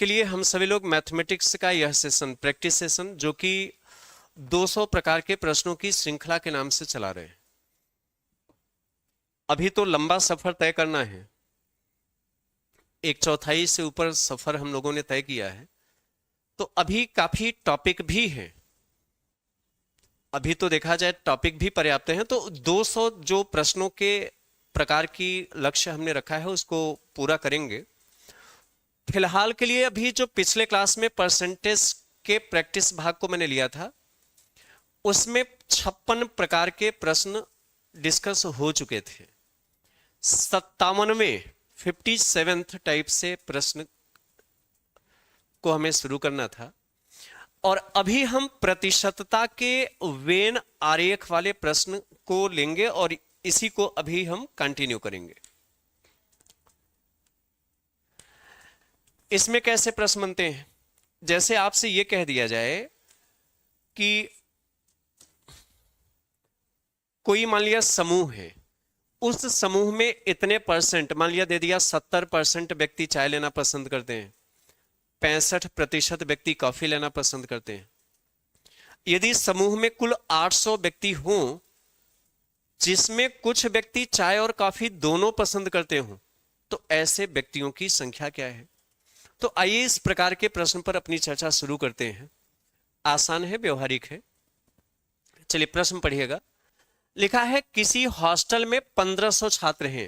के लिए हम सभी लोग मैथमेटिक्स का यह सेशन, प्रैक्टिस सेशन, जो कि 200 प्रकार के प्रश्नों की श्रृंखला के नाम से चला रहे हैं। अभी तो लंबा सफर तय करना है, 1/4 से ऊपर सफर हम लोगों ने तय किया है, तो अभी काफी टॉपिक भी है। अभी तो देखा जाए टॉपिक भी पर्याप्त हैं, तो 200 जो प्रश्नों के प्रकार की लक्ष्य हमने रखा है उसको पूरा करेंगे। फिलहाल के लिए अभी जो पिछले क्लास में परसेंटेज के प्रैक्टिस भाग को मैंने लिया था, उसमें 56 प्रकार के प्रश्न डिस्कस हो चुके थे। 57वें 57th टाइप से प्रश्न को हमें शुरू करना था, और अभी हम प्रतिशतता के वेन आरेख वाले प्रश्न को लेंगे और इसी को अभी हम कंटिन्यू करेंगे। इसमें कैसे प्रश्न बनते हैं? जैसे आपसे यह कह दिया जाए कि कोई मान लिया समूह है, उस समूह में इतने परसेंट, मान लिया दे दिया 70% व्यक्ति चाय लेना पसंद करते हैं, 65% व्यक्ति कॉफी लेना पसंद करते हैं। यदि समूह में कुल 800 व्यक्ति हों, जिसमें कुछ व्यक्ति चाय और कॉफी दोनों पसंद करते हों, तो ऐसे व्यक्तियों की संख्या क्या है? तो आइए इस प्रकार के प्रश्न पर अपनी चर्चा शुरू करते हैं। आसान है, व्यवहारिक है। चलिए प्रश्न पढ़िएगा। लिखा है किसी हॉस्टल में 1500 छात्र हैं,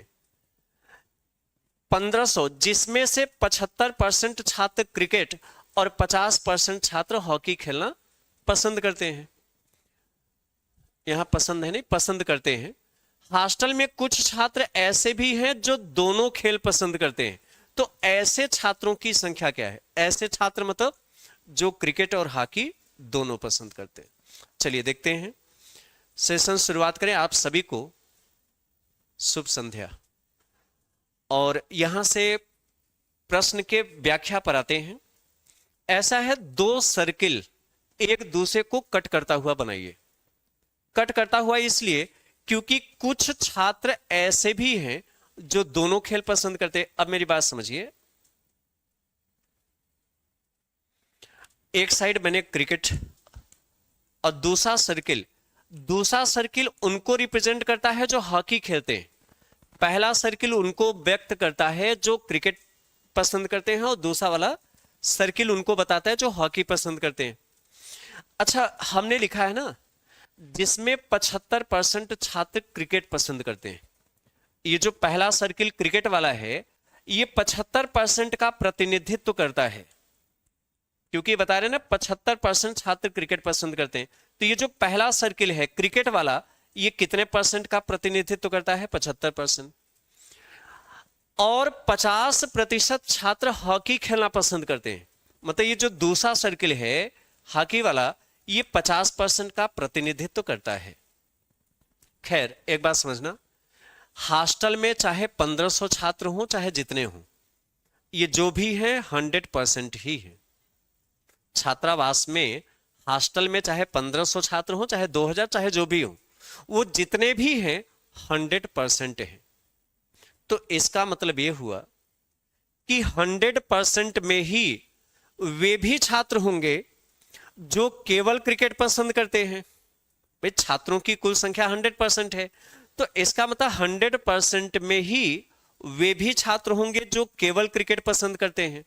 1500 जिसमें से 75% छात्र क्रिकेट और 50% छात्र हॉकी खेलना पसंद करते हैं। यहां पसंद है नहीं, पसंद करते हैं। हॉस्टल में कुछ छात्र ऐसे भी हैं जो दोनों खेल पसंद करते हैं, तो ऐसे छात्रों की संख्या क्या है? ऐसे छात्र मतलब जो क्रिकेट और हॉकी दोनों पसंद करते हैं। चलिए देखते हैं, सेशन शुरुआत करें। आप सभी को शुभ संध्या। और यहां से प्रश्न के व्याख्या पर आते हैं। ऐसा है, दो सर्किल एक दूसरे को कट करता हुआ बनाइए। कट करता हुआ इसलिए क्योंकि कुछ छात्र ऐसे भी हैं जो दोनों खेल पसंद करते हैं। अब मेरी बात समझिए, एक साइड बने क्रिकेट और दूसरा सर्किल उनको रिप्रेजेंट करता है जो हॉकी खेलते हैं। पहला सर्किल उनको व्यक्त करता है जो क्रिकेट पसंद करते हैं, और दूसरा वाला सर्किल उनको बताता है जो हॉकी पसंद करते हैं। अच्छा, हमने लिखा है ना, जिसमें 75% छात्र क्रिकेट पसंद करते हैं। ये जो पहला सर्किल क्रिकेट वाला है, ये 75% का प्रतिनिधित्व करता है, क्योंकि बता रहे ना 75% छात्र क्रिकेट पसंद करते हैं। तो ये जो पहला सर्किल है क्रिकेट वाला, ये कितने परसेंट का प्रतिनिधित्व करता है? 75%। और 50% छात्र हॉकी खेलना पसंद करते हैं। मतलब ये जो दूसरा सर्किल है हॉकी वाला, ये 50% का प्रतिनिधित्व करता है। खैर, एक बात समझना, हॉस्टल में चाहे 1500 छात्र हों चाहे जितने हों, ये जो भी है 100% ही है। छात्रावास में, हॉस्टल में चाहे 1500 छात्र हों चाहे 2000, चाहे जो भी हो, वो जितने भी हैं 100% है। तो इसका मतलब यह हुआ कि 100% में ही वे भी छात्र होंगे जो केवल क्रिकेट पसंद करते हैं। भाई, छात्रों की कुल संख्या 100% है, तो इसका मतलब 100% में ही वे भी छात्र होंगे जो केवल क्रिकेट पसंद करते हैं,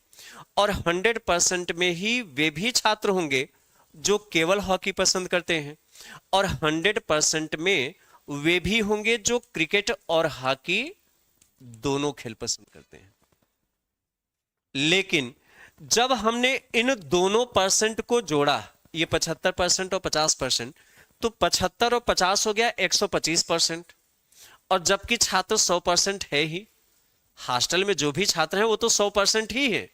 और 100% में ही वे भी छात्र होंगे जो केवल हॉकी पसंद करते हैं, और 100% में वे भी होंगे जो क्रिकेट और हॉकी दोनों खेल पसंद करते हैं। लेकिन जब हमने इन दोनों परसेंट को जोड़ा, ये 75% और 50%, तो 75 और 50 हो गया 125%। और जबकि छात्र 100% है ही, हॉस्टल में जो भी छात्र हैं वो तो 100% ही है,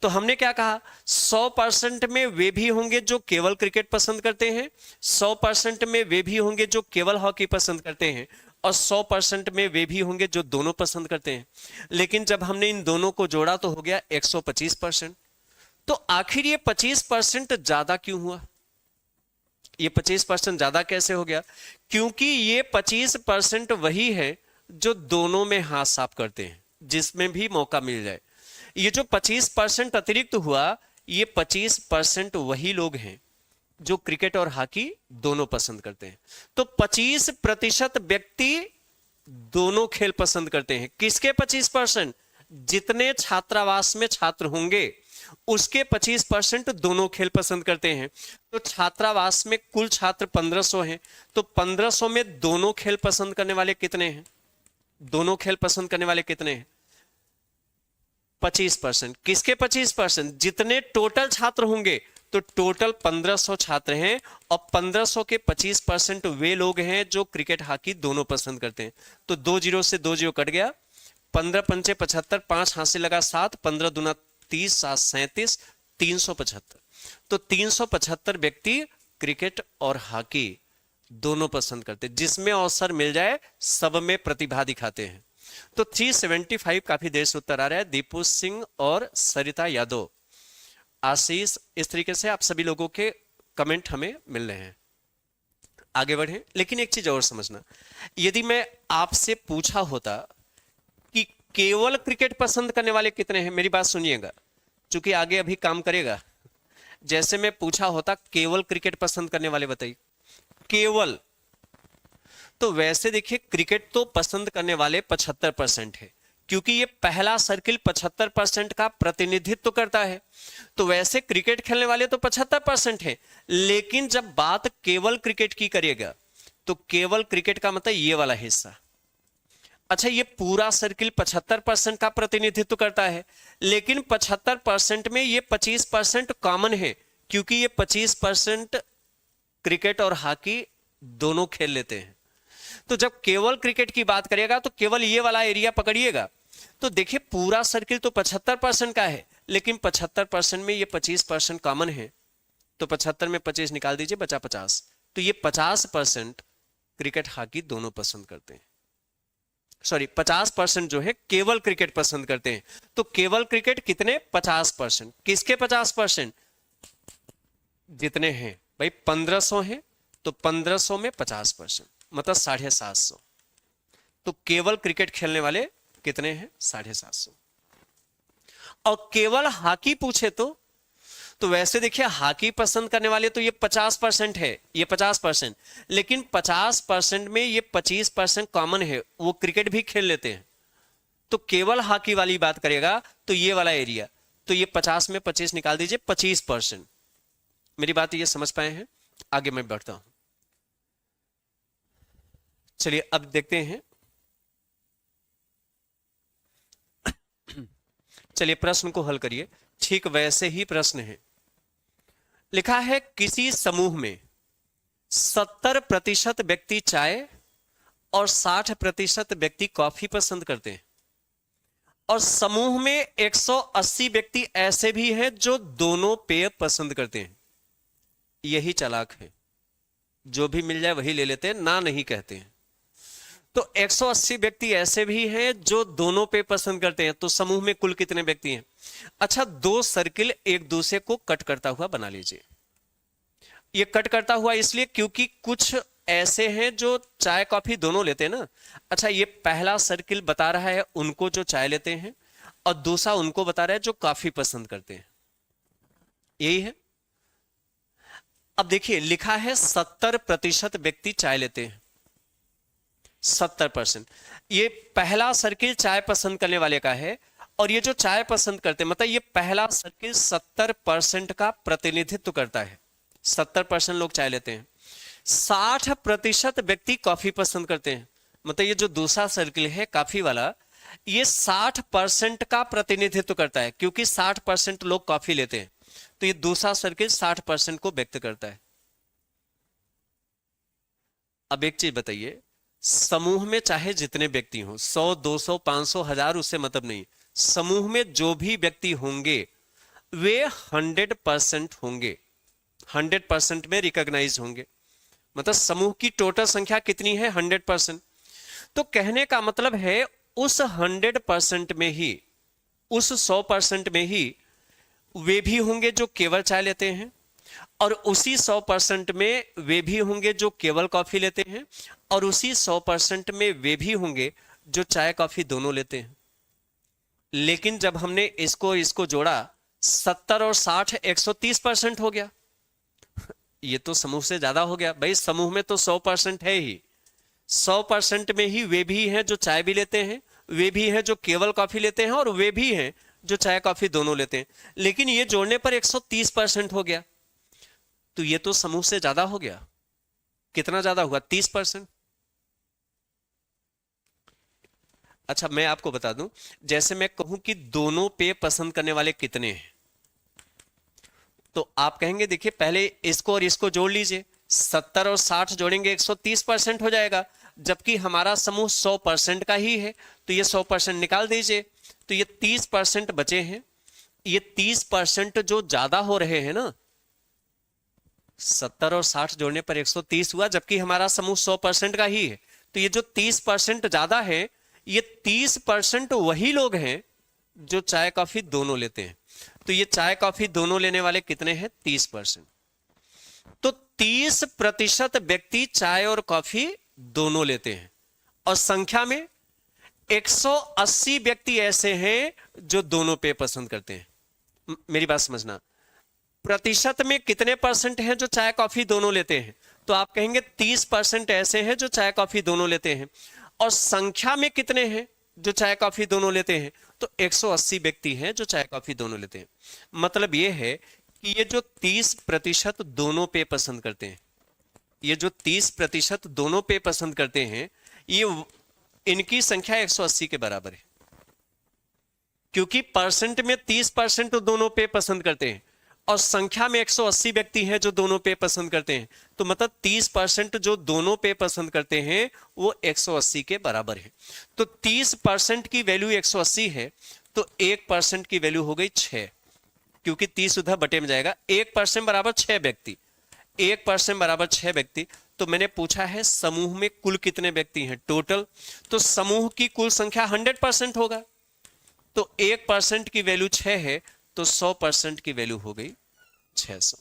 तो हमने क्या कहा, 100% में वे भी होंगे जो केवल क्रिकेट पसंद करते हैं, 100% में वे भी होंगे जो केवल हॉकी पसंद करते हैं, और 100% में वे भी होंगे जो दोनों पसंद करते हैं। लेकिन जब हमने इन दोनों को जोड़ा तो हो गया 125%। तो आखिर ये 25% ज्यादा क्यों हुआ? ये 25% ज्यादा कैसे हो गया? क्योंकि ये 25% वही है जो दोनों में हाथ साफ करते हैं, जिसमें भी मौका मिल जाए। ये जो 25% अतिरिक्त हुआ, ये 25% वही लोग हैं जो क्रिकेट और हॉकी दोनों पसंद करते हैं। तो 25% व्यक्ति दोनों खेल पसंद करते हैं। किसके 25%? जितने छात्रावास में छात्र होंगे उसके 25% दोनों खेल पसंद करते हैं। तो छात्रावास में कुल छात्र 1500 हैं, तो 1500 में दोनों खेल पसंद करने वाले कितने हैं? दोनों खेल पसंद करने वाले कितने हैं? 25%। किसके 25%? जितने टोटल छात्र होंगे, तो टोटल 1500 छात्र हैं और 1500 के 25% वे लोग हैं जो क्रिकेट हॉकी दोनों पसंद करते हैं। तो 2 जीरो से 2 जीरो कट गया, 15 पंचे 75, 5 हाथ से लगा 7, 15 दूना 30, 7 37, 375। तो 375 व्यक्ति क्रिकेट और हॉकी दोनों पसंद करते हैं। जिसमें अवसर मिल जाए सब में प्रतिभा दिखाते हैं। तो 375 काफी देर से उत्तर आ रहा है। दीपू सिंह और सरिता यादव, आशीष, इस तरीके से आप सभी लोगों के कमेंट हमें मिल रहे हैं। आगे बढ़ें, लेकिन एक चीज और समझना, यदि मैं आपसे पूछा होता कि केवल क्रिकेट पसंद करने वाले कितने हैं, मेरी बात सुनिएगा क्योंकि आगे अभी काम करेगा। जैसे मैं पूछा होता केवल क्रिकेट पसंद करने वाले बताइए, केवल, तो वैसे देखिए क्रिकेट तो पसंद करने वाले 75% है, क्योंकि ये पहला सर्किल 75% का प्रतिनिधित्व करता है। तो वैसे क्रिकेट खेलने वाले तो 75% है, लेकिन जब बात केवल क्रिकेट की करिएगा तो केवल क्रिकेट का मतलब ये वाला हिस्सा। अच्छा, ये पूरा सर्किल 75% का प्रतिनिधित्व करता है, लेकिन 75% में ये 25% कॉमन है, क्योंकि ये 25% क्रिकेट और हॉकी दोनों खेल लेते हैं। तो जब केवल क्रिकेट की बात करिएगा तो केवल ये वाला एरिया पकड़िएगा। तो देखिए पूरा सर्किल तो 75% का है, लेकिन 75% में ये 25% कॉमन है। तो 75 में 25 निकाल दीजिए, बचा 50। तो ये 50% क्रिकेट हॉकी दोनों पसंद करते हैं। सॉरी, 50% जो है केवल क्रिकेट पसंद करते हैं। तो केवल क्रिकेट कितने? 50%। किसके 50%? जितने हैं भाई 1500 हैं, तो 1500 में 50%, मतलब 750। तो केवल क्रिकेट खेलने वाले कितने हैं? 750। और केवल हॉकी पूछे तो वैसे देखिए हॉकी पसंद करने वाले तो ये 50% है, ये 50%, लेकिन 50% में ये 25% कॉमन है, वो क्रिकेट भी खेल लेते हैं। तो केवल हॉकी वाली बात करेगा तो ये वाला एरिया, तो ये 50 में 25 निकाल दीजिए, 25%। मेरी बात ये समझ पाए हैं? आगे मैं बढ़ता हूं। चलिए अब देखते हैं, चलिए प्रश्न को हल करिए। ठीक वैसे ही प्रश्न है, लिखा है किसी समूह में 70% व्यक्ति चाय और 60% व्यक्ति कॉफी पसंद करते हैं, और समूह में 180 व्यक्ति ऐसे भी हैं जो दोनों पेय पसंद करते हैं। यही चालाक है, जो भी मिल जाए वही ले लेते हैं, ना नहीं कहते हैं। तो 180 व्यक्ति ऐसे भी हैं जो दोनों पे पसंद करते हैं। तो समूह में कुल कितने व्यक्ति हैं? अच्छा, 2 सर्किल एक दूसरे को कट करता हुआ बना लीजिए। ये कट करता हुआ इसलिए क्योंकि कुछ ऐसे हैं जो चाय कॉफी दोनों लेते हैं ना। अच्छा, ये पहला सर्किल बता रहा है उनको जो चाय लेते हैं, और दूसरा उनको बता रहा है जो कॉफी पसंद करते हैं। यही है। अब देखिए लिखा है 70% व्यक्ति चाय लेते हैं, 70%। ये पहला सर्किल चाय पसंद करने वाले का है, और ये जो चाय पसंद करते हैं, मतलब ये पहला सर्किल 70% का प्रतिनिधित्व करता है। 70% लोग चाय लेते हैं। 60% व्यक्ति कॉफी पसंद करते हैं, मतलब ये जो दूसरा सर्किल है कॉफी वाला, ये 60% का प्रतिनिधित्व करता है, क्योंकि 60% लोग कॉफी लेते हैं। तो ये दूसरा सर्किल 60% को व्यक्त करता है। अब एक चीज बताइए, समूह में चाहे जितने व्यक्ति हों, 100, 200, 500, 1000, उससे मतलब नहीं। समूह में जो भी व्यक्ति होंगे वे 100% होंगे, 100% में रिकॉग्नाइज होंगे। मतलब समूह की टोटल संख्या कितनी है? 100%। तो कहने का मतलब है उस 100% में ही, उस 100% में ही वे भी होंगे जो केवल चाय लेते हैं, और उसी 100% में वे भी होंगे जो केवल कॉफी लेते हैं, और उसी 100% में वे भी होंगे जो चाय कॉफी दोनों लेते हैं। लेकिन जब हमने इसको इसको जोड़ा 70 और 60 130% हो गया। ये तो समूह से ज्यादा हो गया भाई, समूह में तो 100% है ही। 100% में ही वे भी हैं जो चाय भी लेते हैं, वे भी हैं जो केवल कॉफी लेते हैं, और वे भी हैं जो चाय कॉफी दोनों लेते हैं। लेकिन ये जोड़ने पर 130% हो गया, तो ये तो समूह से ज्यादा हो गया। कितना ज्यादा हुआ? 30%। अच्छा मैं आपको बता दूं, जैसे मैं कहूं कि दोनों पे पसंद करने वाले कितने हैं, तो आप कहेंगे देखिए पहले इसको और इसको जोड़ लीजिए, 70 और 60 जोड़ेंगे 130% हो जाएगा, जबकि हमारा समूह 100% का ही है, तो ये 100% निकाल दीजिए, तो ये 30% बचे हैं। ये 30% जो ज्यादा हो रहे हैं ना, 70 और 60 जोड़ने पर 130 हुआ, जबकि हमारा समूह 100% का ही है, तो ये जो 30% ज्यादा है, ये 30% वही लोग हैं जो चाय कॉफी दोनों लेते हैं। तो ये चाय कॉफी दोनों लेने वाले कितने हैं? 30%। तो 30% व्यक्ति चाय और कॉफी दोनों लेते हैं, और संख्या में 180 व्यक्ति ऐसे हैं जो दोनों पे पसंद करते हैं। मेरी बात समझना, प्रतिशत में कितने परसेंट हैं जो चाय कॉफी दोनों लेते हैं? तो आप कहेंगे 30% ऐसे हैं जो चाय कॉफी दोनों लेते हैं, और संख्या में कितने हैं जो चाय कॉफी दोनों लेते हैं? तो 180 व्यक्ति हैं जो चाय कॉफी दोनों लेते हैं। मतलब यह है कि ये जो 30% दोनों पे पसंद करते हैं, ये जो 30% दोनों पे पसंद करते हैं, ये इनकी संख्या 180 के बराबर है, क्योंकि परसेंट में 30% दोनों पे पसंद करते हैं, और संख्या में 180 व्यक्ति हैं जो दोनों पे पसंद करते हैं। तो मतलब 30% जो दोनों पे पसंद करते हैं वो 180 के बराबर है। तो 30% की वैल्यू 180 है, तो 1% की वैल्यू हो गई 6, क्योंकि 30 उधर बटे में जाएगा। 1% बराबर 6 व्यक्ति, 1% बराबर 6 व्यक्ति। तो मैंने पूछा है समूह में कुल कितने व्यक्ति हैं टोटल, तो समूह की कुल संख्या 100% होगा, तो 1% की वैल्यू 6 है, तो 100% की वैल्यू हो गई 600।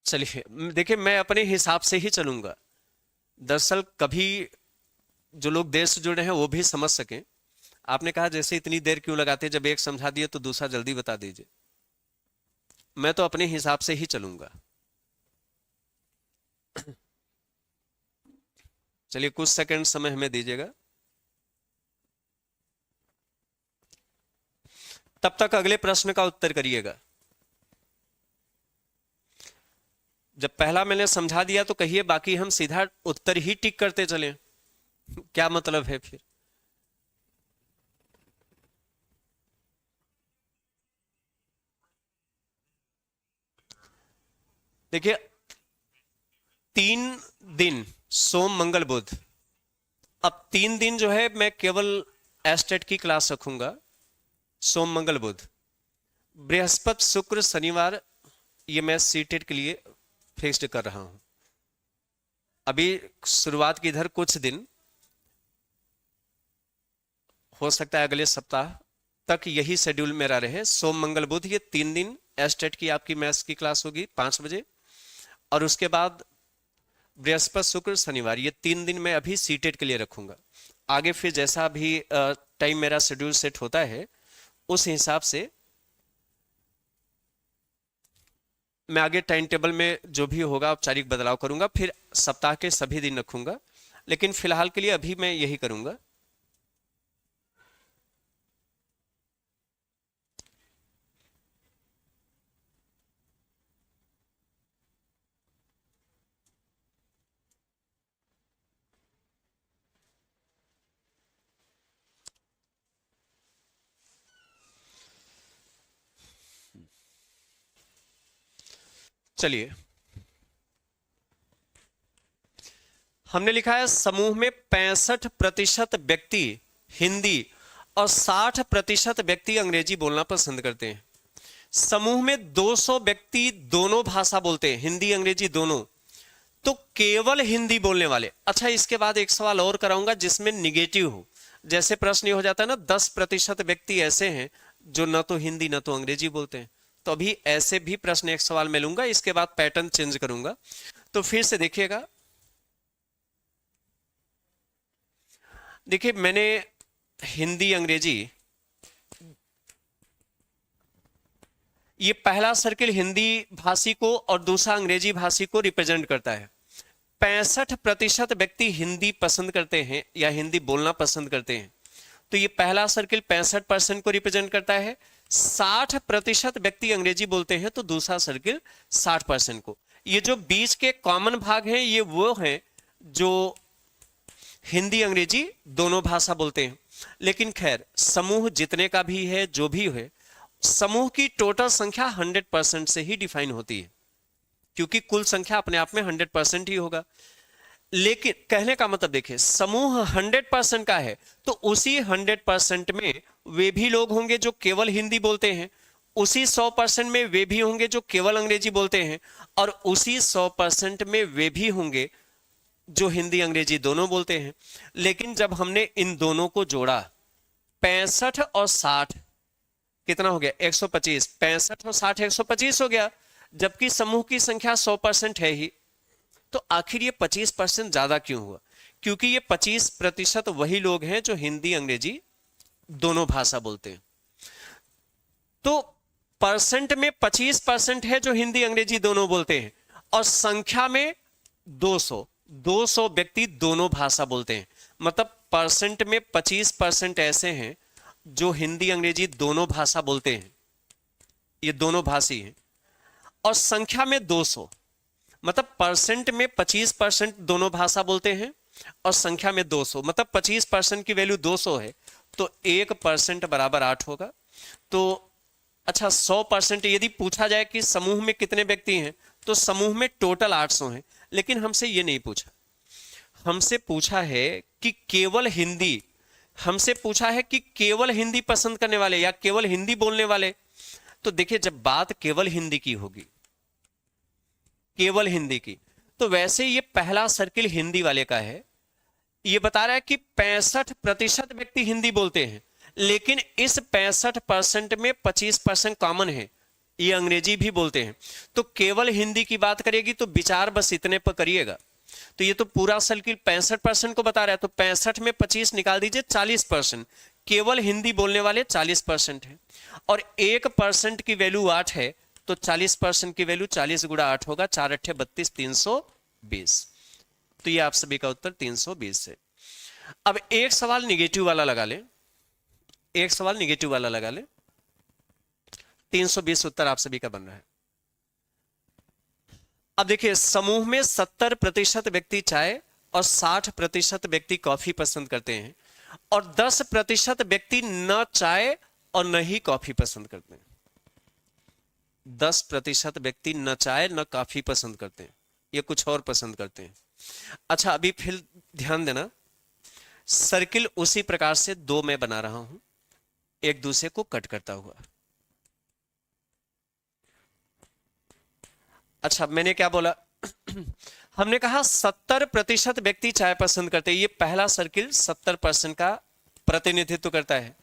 चलिए देखिए, मैं अपने हिसाब से ही चलूंगा, दरअसल कभी जो लोग देर से जुड़े हैं वो भी समझ सकें। आपने कहा जैसे इतनी देर क्यों लगाते, जब एक समझा दिए तो दूसरा जल्दी बता दीजिए। मैं तो अपने हिसाब से ही चलूंगा। चलिए कुछ सेकंड समय हमें दीजिएगा, तब तक अगले प्रश्न का उत्तर करिएगा। जब पहला मैंने समझा दिया तो कहिए, बाकी हम सीधा उत्तर ही टिक करते चलें, क्या मतलब है फिर? देखिए 3 दिन सोम मंगल बुध, अब 3 दिन जो है मैं केवल एस्टेट की क्लास रखूंगा, सोम मंगल बुध। बृहस्पति शुक्र शनिवार ये मैं सीटेट के लिए फिक्स्ड कर रहा हूं। अभी शुरुआत की इधर कुछ दिन, हो सकता है अगले सप्ताह तक यही शेड्यूल मेरा रहे, सोम मंगल बुध ये 3 दिन एस्टेट की आपकी मैथ्स की क्लास होगी 5 बजे, और उसके बाद बृहस्पति शुक्र शनिवार ये 3 दिन मैं अभी सीटेट के लिए रखूंगा। आगे फिर जैसा भी टाइम मेरा शेड्यूल सेट होता है उस हिसाब से मैं आगे टाइम टेबल में जो भी होगा औपचारिक बदलाव करूंगा, फिर सप्ताह के सभी दिन रखूंगा, लेकिन फिलहाल के लिए अभी मैं यही करूंगा। चलिए हमने लिखा है समूह में 65% व्यक्ति हिंदी और 60% व्यक्ति अंग्रेजी बोलना पसंद करते हैं। समूह में 200 व्यक्ति दोनों भाषा बोलते हैं, हिंदी अंग्रेजी दोनों, तो केवल हिंदी बोलने वाले। अच्छा इसके बाद एक सवाल और कराऊंगा जिसमें निगेटिव हो, जैसे प्रश्न ये हो जाता है ना 10% व्यक्ति ऐसे हैं जो न तो हिंदी न तो अंग्रेजी बोलते हैं, तो अभी ऐसे भी प्रश्न एक सवाल में लूंगा, इसके बाद पैटर्न चेंज करूंगा। तो फिर से देखिएगा, देखिए मैंने हिंदी अंग्रेजी, ये पहला सर्किल हिंदी भाषी को और दूसरा अंग्रेजी भाषी को रिप्रेजेंट करता है। 65% व्यक्ति हिंदी पसंद करते हैं या हिंदी बोलना पसंद करते हैं, तो ये पहला सर्किल 65% को रिप्रेजेंट करता है। 60% व्यक्ति अंग्रेजी बोलते हैं तो दूसरा सर्किल 60% को। ये जो बीच के कॉमन भाग हैं ये वो हैं जो हिंदी अंग्रेजी दोनों भाषा बोलते हैं। लेकिन खैर समूह जितने का भी है, जो भी है, समूह की टोटल संख्या 100% से ही डिफाइन होती है, क्योंकि कुल संख्या अपने आप में 100% ही होगा। लेकिन कहने का मतलब देखिए, समूह 100% का है तो उसी 100% में वे भी लोग होंगे जो केवल हिंदी बोलते हैं, उसी 100% में वे भी होंगे जो केवल अंग्रेजी बोलते हैं, और उसी 100% में वे भी होंगे जो हिंदी अंग्रेजी दोनों बोलते हैं। लेकिन जब हमने इन दोनों को जोड़ा, 65 और 60 कितना हो गया? 125। 65 और 60 125 हो गया, जबकि समूह की संख्या 100% है ही। तो आखिर ये 25% ज्यादा क्यों हुआ? क्योंकि ये 25% वही लोग हैं जो हिंदी अंग्रेजी दोनों भाषा बोलते हैं। तो परसेंट में 25% है जो हिंदी अंग्रेजी दोनों बोलते हैं, और संख्या में 200 व्यक्ति दोनों भाषा बोलते हैं। मतलब परसेंट में 25% ऐसे हैं जो हिंदी अंग्रेजी दोनों भाषा बोलते हैं, ये दोनों भाषी हैं, और संख्या में 200, मतलब परसेंट में 25% दोनों भाषा बोलते हैं और संख्या में 200, मतलब 25% की वैल्यू 200 है तो 1% बराबर 8 होगा। तो अच्छा, 100% यदि पूछा जाए कि समूह में कितने व्यक्ति हैं, तो समूह में टोटल 800 हैं। लेकिन हमसे ये नहीं पूछा, हमसे पूछा है कि केवल हिंदी, हमसे पूछा है कि केवल हिंदी पसंद करने वाले या केवल हिंदी बोलने वाले। तो देखिए, जब बात केवल हिंदी की होगी, केवल हिंदी की, तो वैसे ये पहला सर्किल हिंदी वाले का है। ये बता रहा है कि 65% व्यक्ति हिंदी बोलते हैं, लेकिन इस 65% में 25% कॉमन है, ये अंग्रेजी भी बोलते हैं। तो केवल हिंदी की बात करेगी तो विचार बस इतने पर करिएगा। तो ये तो पूरा सर्किल 65% को बता रहा है, तो 65 में 25 निकाल दीजिए, 40%। केवल हिंदी बोलने वाले 40% है, और 1% की वैल्यू 8 है, तो 40% की वैल्यू 40 गुणा 8 होगा, 4 अट्ठे 32, 320। तो ये आप सभी का उत्तर 320 है। अब एक सवाल निगेटिव वाला लगा ले, एक सवाल निगेटिव वाला लगा ले। 320 उत्तर आप सभी का बन रहा है। अब देखिए, समूह में 70% व्यक्ति चाय और 60% व्यक्ति कॉफी पसंद करते हैं, और 10% व्यक्ति न चाय और न ही कॉफी पसंद करते हैं। 10% व्यक्ति न चाय न कॉफी पसंद करते हैं, ये कुछ और पसंद करते हैं। अच्छा, अभी फिर ध्यान देना, सर्किल उसी प्रकार से दो मैं बना रहा हूं, एक दूसरे को कट करता हुआ। अच्छा, मैंने क्या बोला? हमने कहा 70% व्यक्ति चाय पसंद करते हैं, ये पहला सर्किल 70% का प्रतिनिधित्व करता है,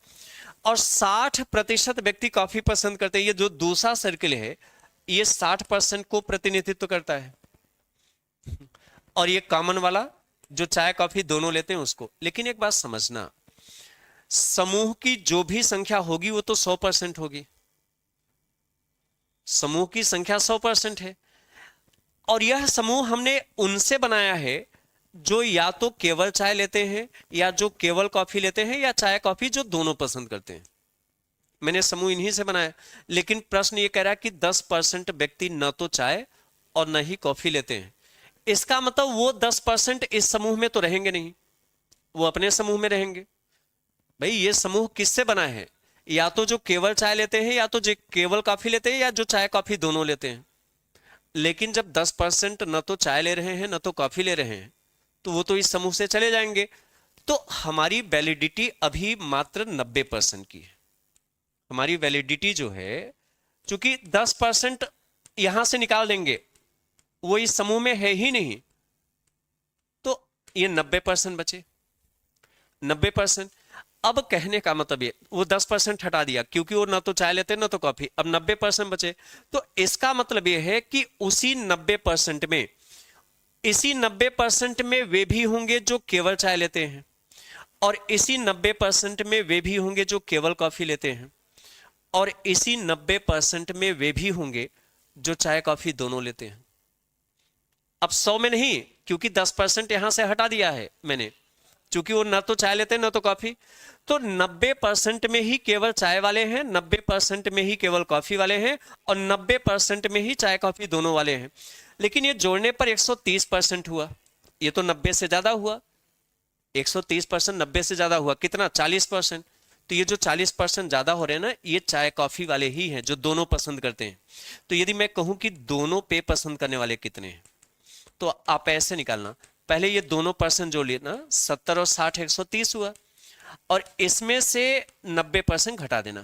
और 60% व्यक्ति कॉफी पसंद करते हैं, ये जो दूसरा सर्किल है ये 60% को प्रतिनिधित्व करता है, और ये कॉमन वाला जो चाय कॉफी दोनों लेते हैं उसको। लेकिन एक बात समझना, समूह की जो भी संख्या होगी वो तो 100% होगी, समूह की संख्या 100% है, और यह समूह हमने उनसे बनाया है जो या तो केवल चाय लेते हैं, या जो केवल कॉफी लेते हैं, या चाय कॉफी जो दोनों पसंद करते हैं। मैंने समूह इन्हीं से बनाया। लेकिन प्रश्न ये कह रहा है कि 10% व्यक्ति न तो चाय और न ही कॉफी लेते हैं। इसका मतलब वो 10% इस समूह में तो रहेंगे नहीं, वो अपने समूह में रहेंगे। भाई, ये समूह किससे बना है? या तो जो केवल चाय लेते हैं, या तो जो केवल कॉफी लेते हैं, या जो चाय कॉफी दोनों लेते हैं। लेकिन जब 10% न तो चाय ले रहे हैं न तो कॉफी ले रहे हैं, तो वो तो इस समूह से चले जाएंगे। तो हमारी वैलिडिटी अभी मात्र 90% की है। हमारी वैलिडिटी जो है, चूंकि 10% यहां से निकाल देंगे, वो इस समूह में है ही नहीं, तो ये 90% बचे। 90%। अब कहने का मतलब ये, वो 10% हटा दिया क्योंकि वो ना तो चाय लेते ना तो कॉफी, अब 90% बचे। तो इसका मतलब ये है कि उसी 90% में, इसी 90% में वे भी होंगे जो केवल चाय लेते हैं, और इसी 90% में वे भी होंगे जो केवल कॉफी लेते हैं, और इसी 90% में वे भी होंगे जो चाय कॉफी दोनों लेते हैं। अब 100 में नहीं, क्योंकि 10% यहां से हटा दिया है मैंने, क्योंकि वो ना तो चाय लेते हैं ना तो कॉफी। तो 90% में ही केवल चाय वाले हैं, 90% में ही केवल कॉफी वाले हैं, और 90% में ही चाय कॉफी दोनों वाले हैं। लेकिन ये जोड़ने पर 130% हुआ, ये तो 90 से ज्यादा हुआ। 130% 90 से ज्यादा हुआ, कितना? 40%। तो ये जो 40% ज्यादा हो रहे हैं ना, ये चाय कॉफी वाले ही हैं जो दोनों पसंद करते हैं। तो यदि मैं कहूं कि दोनों पे पसंद करने वाले कितने हैं, तो आप ऐसे निकालना, पहले ये दोनों परसेंट जो लेना, 70 और 60 130 हुआ, और इसमें से 90% घटा देना,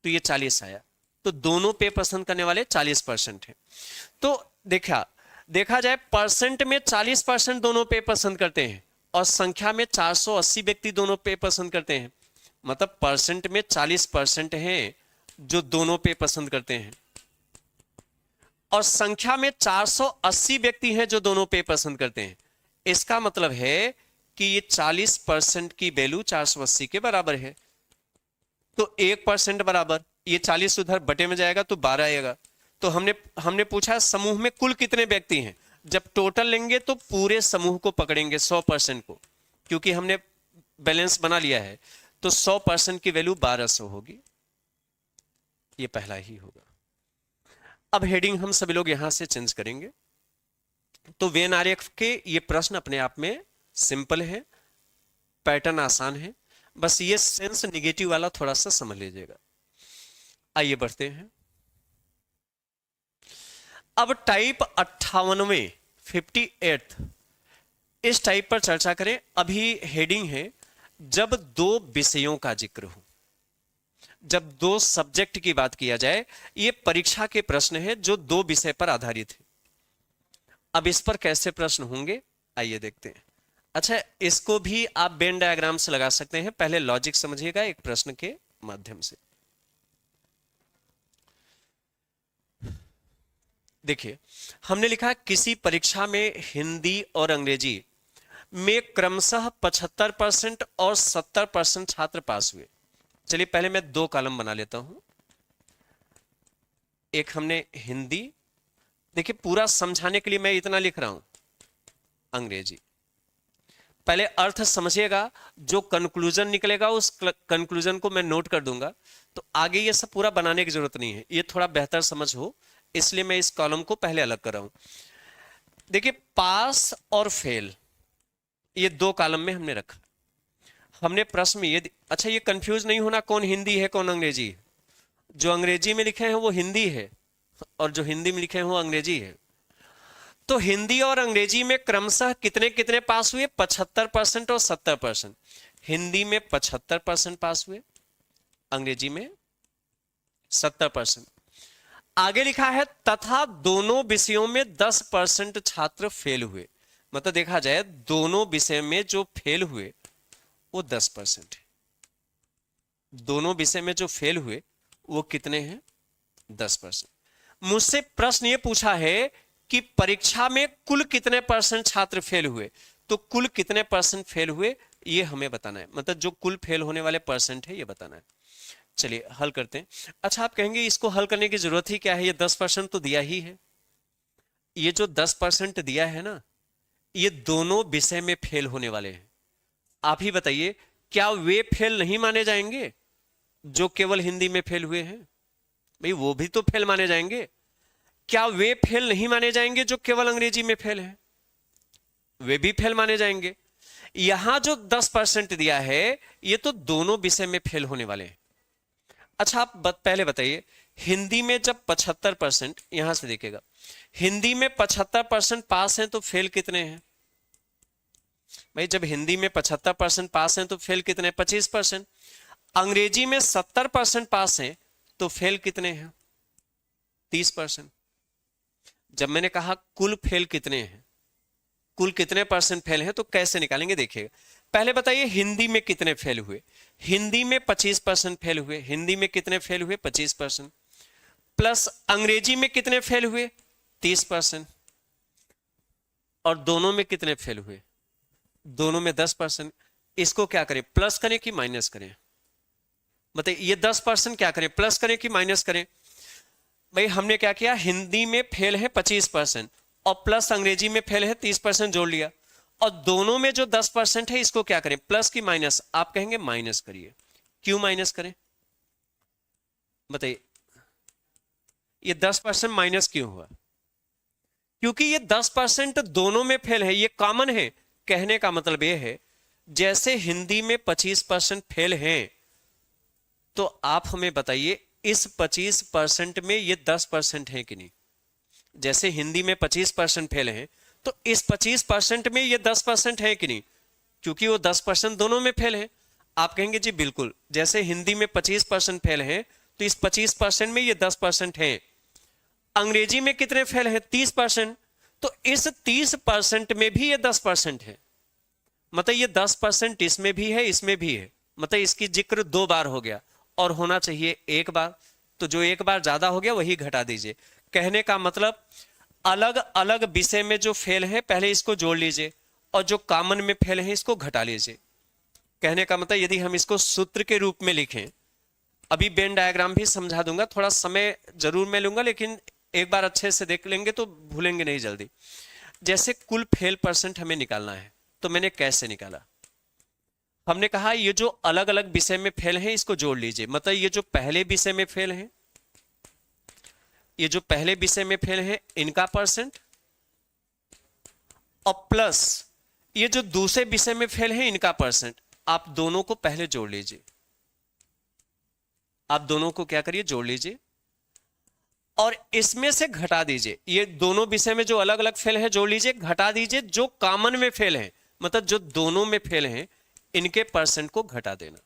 तो ये 40 आया। तो दोनों पे पसंद करने वाले 40% है। तो देखा जाए परसेंट में 40% दोनों पे पसंद करते हैं, और संख्या में 480 व्यक्ति दोनों पे पसंद करते हैं। मतलब परसेंट में 40% हैं जो दोनों पे पसंद करते हैं, और संख्या में 480 व्यक्ति हैं जो दोनों पे पसंद करते हैं। इसका मतलब है कि ये 40% की वैल्यू 480 के बराबर है। तो 1% बराबर, ये 40 उधर बटे में जाएगा तो 12 आएगा। तो हमने पूछा समूह में कुल कितने व्यक्ति हैं। जब टोटल लेंगे तो पूरे समूह को पकड़ेंगे, 100% को, क्योंकि हमने बैलेंस बना लिया है। तो 100% की वैल्यू 1200 होगी, ये पहला ही होगा। अब हेडिंग हम सभी लोग यहां से चेंज करेंगे। तो वेन आरेख के ये प्रश्न अपने आप में सिंपल है, पैटर्न आसान है, बस ये सेंस निगेटिव वाला थोड़ा सा समझ लीजिएगा। आइए बढ़ते हैं। अब टाइप 58वें 58 इस टाइप पर चर्चा करें। अभी हेडिंग है जब दो विषयों का जिक्र हो, जब दो सब्जेक्ट की बात किया जाए। ये परीक्षा के प्रश्न है जो दो विषय पर आधारित है। अब इस पर कैसे प्रश्न होंगे आइए देखते हैं। अच्छा, इसको भी आप वेन डायग्राम से लगा सकते हैं, पहले लॉजिक समझिएगा एक प्रश्न के माध्यम से। देखिए, हमने लिखा किसी परीक्षा में हिंदी और अंग्रेजी में क्रमशः 75% और 70% छात्र पास हुए। चलिए पहले मैं दो कॉलम बना लेता हूं। एक हमने हिंदी, देखिए पूरा समझाने के लिए मैं इतना लिख रहा हूं, अंग्रेजी। पहले अर्थ समझिएगा, जो कंक्लूजन निकलेगा उस कंक्लूजन को मैं नोट कर दूंगा। तो आगे ये सब पूरा बनाने की जरूरत नहीं है, ये थोड़ा बेहतर समझ हो, इसलिए मैं इस कॉलम को पहले अलग कर रहा हूं। देखिए पास और फेल, ये दो कॉलम में हमने रखा। हमने प्रश्न में ये, अच्छा ये कंफ्यूज नहीं होना कौन हिंदी है कौन अंग्रेजी है। जो अंग्रेजी में लिखे हैं वो हिंदी है, और जो हिंदी में लिखे हैं वो अंग्रेजी है। तो हिंदी और अंग्रेजी में क्रमशः कितने कितने पास हुए? 75% और 70%। हिंदी में 75% पास हुए, अंग्रेजी में 70%। आगे लिखा है तथा दोनों विषयों में 10% छात्र फेल हुए। मतलब देखा जाए दोनों विषय में जो फेल हुए वो 10% है। दोनों विषय में जो फेल हुए वो कितने हैं? 10%। मुझसे प्रश्न ये पूछा है कि परीक्षा में कुल कितने परसेंट छात्र फेल हुए, तो कुल कितने परसेंट फेल हुए ये हमें बताना है। मतलब जो कुल फेल होने वाले परसेंट है ये बताना है। चलिए हल करते हैं। अच्छा आप कहेंगे इसको हल करने की जरूरत ही क्या है, ये 10% तो दिया ही है। ये जो 10% दिया है ना, ये दोनों विषय में फेल होने वाले हैं। आप ही बताइए क्या वे फेल नहीं माने जाएंगे जो केवल हिंदी में फेल हुए हैं? भाई वो भी तो फेल माने जाएंगे। क्या वे फेल नहीं माने जाएंगे जो केवल अंग्रेजी में फेल है? वे भी फेल माने जाएंगे। यहां जो 10% दिया है ये तो दोनों विषय में फेल होने वाले हैं। अच्छा आप पहले बताइए, हिंदी में जब 75%, यहां से देखिएगा, हिंदी में 75% पास हैं तो फेल कितने हैं? भाई जब हिंदी में 75% पास हैं तो फेल कितने? 25%। अंग्रेजी में 70% पास हैं तो फेल कितने हैं? 30%। जब मैंने कहा कुल फेल कितने हैं, कुल कितने परसेंट फेल हैं, तो कैसे निकालेंगे देखिएगा। पहले बताइए हिंदी में कितने फेल हुए। हिंदी में 25% फेल हुए। हिंदी में कितने फेल हुए? 25%। प्लस अंग्रेजी में कितने फेल हुए? 30%। और दोनों में कितने फेल हुए? दोनों में 10%। इसको क्या करें, प्लस करें कि माइनस करें? बताइए, ये 10% क्या करें, प्लस करें कि माइनस करें? भाई हमने क्या किया, हिंदी में फेल है 25% और प्लस अंग्रेजी में फेल है 30% जोड़ लिया, और दोनों में जो 10% है इसको क्या करें, प्लस की माइनस? आप कहेंगे माइनस करिए। क्यों माइनस करें बताइए? ये 10% माइनस क्यों हुआ? क्योंकि ये 10% दोनों में फेल है, ये कॉमन है। कहने का मतलब ये है, जैसे हिंदी में 25% फेल हैं, तो आप हमें बताइए इस 25% में ये 10% है कि नहीं? जैसे हिंदी में 25% फेल हैं, तो इस 25% में ये 10% है कि नहीं? क्योंकि वो 10% दोनों में फेल है। आप कहेंगे जी बिल्कुल, जैसे हिंदी में 25% फेल है, तो इस 25% में ये 10% है। अंग्रेजी में कितने फेल हैं? 30%। तो इस 30% में भी ये 10% है। मतलब ये 10% इसमें भी है, इसमें भी है। मतलब इसकी जिक्र 2 बार हो गया, और होना चाहिए 1 बार। तो जो 1 बार ज्यादा हो गया वही घटा दीजिए। कहने का मतलब, अलग अलग विषय में जो फेल है पहले इसको जोड़ लीजिए, और जो कॉमन में फेल है इसको घटा लीजिए। कहने का मतलब, यदि हम इसको सूत्र के रूप में लिखें, अभी वेन डायग्राम भी समझा दूंगा, थोड़ा समय जरूर मैं लूंगा, लेकिन एक बार अच्छे से देख लेंगे तो भूलेंगे नहीं जल्दी। जैसे कुल फेल परसेंट हमें निकालना है, तो मैंने कैसे निकाला? हमने कहा ये जो अलग अलग विषय में फेल हैं इसको जोड़ लीजिए। मतलब ये जो पहले विषय में फेल हैं, ये जो पहले विषय में फेल हैं इनका परसेंट, और प्लस ये जो दूसरे विषय में फेल हैं इनका परसेंट। आप दोनों को पहले जोड़ लीजिए। आप दोनों को क्या करिए, जोड़ लीजिए, और इसमें से घटा दीजिए। ये दोनों विषय में जो अलग अलग फेल है जोड़ लीजिए, घटा दीजिए जो कॉमन में फेल है, मतलब जो दोनों में फेल हैं इनके परसेंट को घटा देना।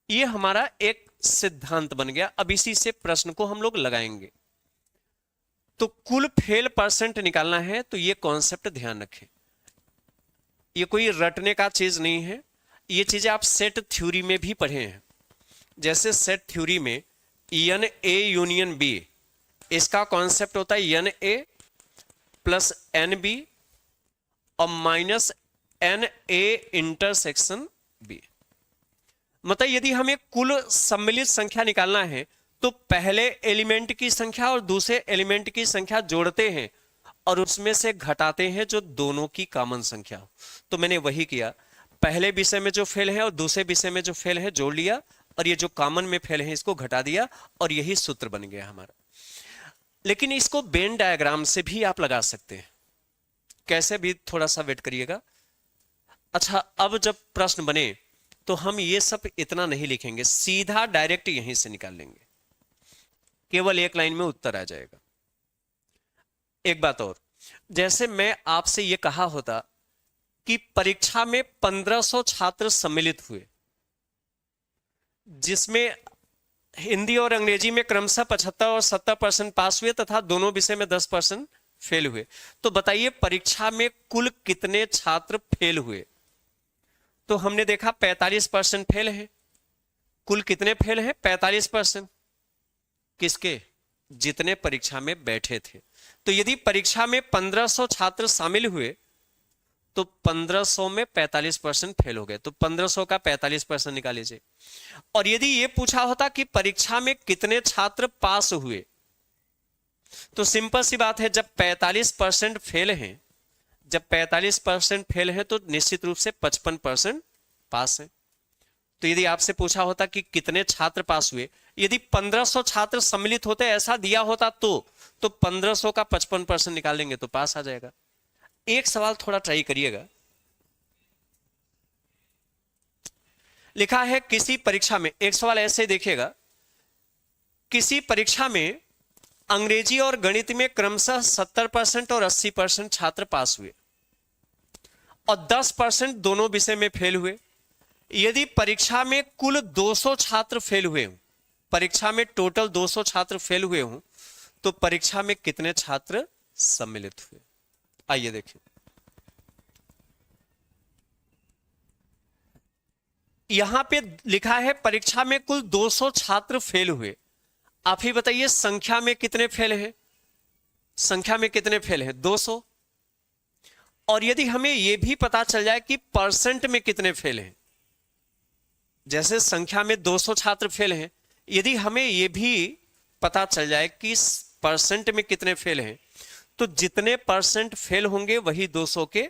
ये हमारा एक सिद्धांत बन गया। अब इसी से प्रश्न को हम लोग लगाएंगे। तो कुल फेल परसेंट निकालना है, तो ये कॉन्सेप्ट ध्यान रखें। ये कोई रटने का चीज नहीं है, ये चीजें आप सेट थ्योरी में भी पढ़े हैं। जैसे सेट थ्योरी में एन ए यूनियन बी, इसका कॉन्सेप्ट होता है n A plus n B और minus n A intersection B. मतलब यदि हमें कुल सम्मिलित संख्या निकालना है, तो पहले एलिमेंट की संख्या और दूसरे एलिमेंट की संख्या जोड़ते हैं और उसमें से घटाते हैं जो दोनों की कॉमन संख्या हो। तो मैंने वही किया, पहले विषय में जो फेल है और दूसरे विषय में जो फेल है जोड़ लिया, और ये जो कॉमन में फेल है इसको घटा दिया, और यही सूत्र बन गया हमारा। लेकिन इसको वेन डायग्राम से भी आप लगा सकते हैं। कैसे भी, थोड़ा सा वेट करिएगा। अच्छा, अब जब प्रश्न बने तो हम ये सब इतना नहीं लिखेंगे, सीधा डायरेक्ट यहीं से निकाल लेंगे, केवल एक लाइन में उत्तर आ जाएगा। एक बात और, जैसे मैं आपसे ये कहा होता कि परीक्षा में 1500 छात्र सम्मिलित हुए, जिसमें हिंदी और अंग्रेजी में क्रमशः 75 और 70% पास हुए तथा दोनों विषय में 10% फेल हुए। तो बताइए परीक्षा में कुल कितने छात्र फेल हुए? तो हमने देखा 45% फेल है। कुल कितने फेल हैं? 45%। किसके? जितने परीक्षा में बैठे थे। तो यदि परीक्षा में 1500 छात्र शामिल हुए, तो 1500 में 45% फेल हो गए। तो 1500 का 45% निकाल लीजिए। और यदि यह पूछा होता कि परीक्षा में कितने छात्र पास हुए, तो सिंपल सी बात है, जब 45% फेल हैं, जब 45% फेल है तो निश्चित रूप से 55% पास है। तो यदि आपसे पूछा होता कि कितने छात्र पास हुए, यदि 1500 छात्र सम्मिलित होते, ऐसा दिया होता, तो 1500 का 55% निकाल लेंगे तो पास आ जाएगा। एक सवाल थोड़ा ट्राई करिएगा। लिखा है किसी परीक्षा में, एक सवाल ऐसे देखिएगा, किसी परीक्षा में अंग्रेजी और गणित में क्रमशः 70% और 80% छात्र पास हुए और 10% दोनों विषय में फेल हुए। यदि परीक्षा में कुल 200 छात्र फेल हुए हों, परीक्षा में टोटल 200 छात्र फेल हुए हों, तो परीक्षा में कितने छात्र सम्मिलित हुए? आइए देखिए, यहां पे लिखा है परीक्षा में कुल 200 छात्र फेल हुए। आप ही बताइए संख्या में कितने फेल हैं? संख्या में कितने फेल हैं? 200। और यदि हमें यह भी पता चल जाए कि परसेंट में कितने फेल हैं, जैसे संख्या में 200 छात्र फेल हैं, यदि हमें यह भी पता चल जाए कि परसेंट में कितने फेल हैं, तो जितने परसेंट फेल होंगे वही 200 के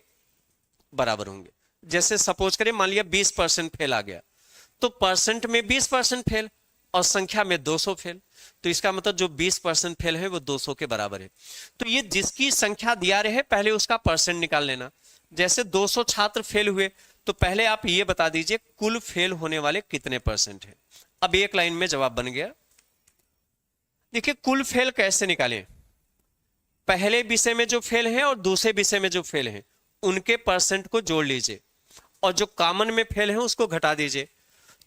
बराबर होंगे। जैसे सपोज करें, मान लिया 20% फेल आ गया, तो परसेंट में 20% फेल और संख्या में 200 फेल, तो इसका मतलब जो 20% फेल है वो 200 के बराबर है। तो ये जिसकी संख्या दिया रहे पहले उसका परसेंट निकाल लेना। जैसे 200 छात्र फेल हुए, तो पहले आप ये बता दीजिए कुल फेल होने वाले कितने परसेंट हैं। अब एक लाइन में जवाब बन गया। देखिए कुल फेल कैसे निकालें, पहले विषय में जो फेल हैं और दूसरे विषय में जो फेल हैं उनके परसेंट को जोड़ लीजिए और जो कॉमन में फेल हैं उसको घटा दीजिए।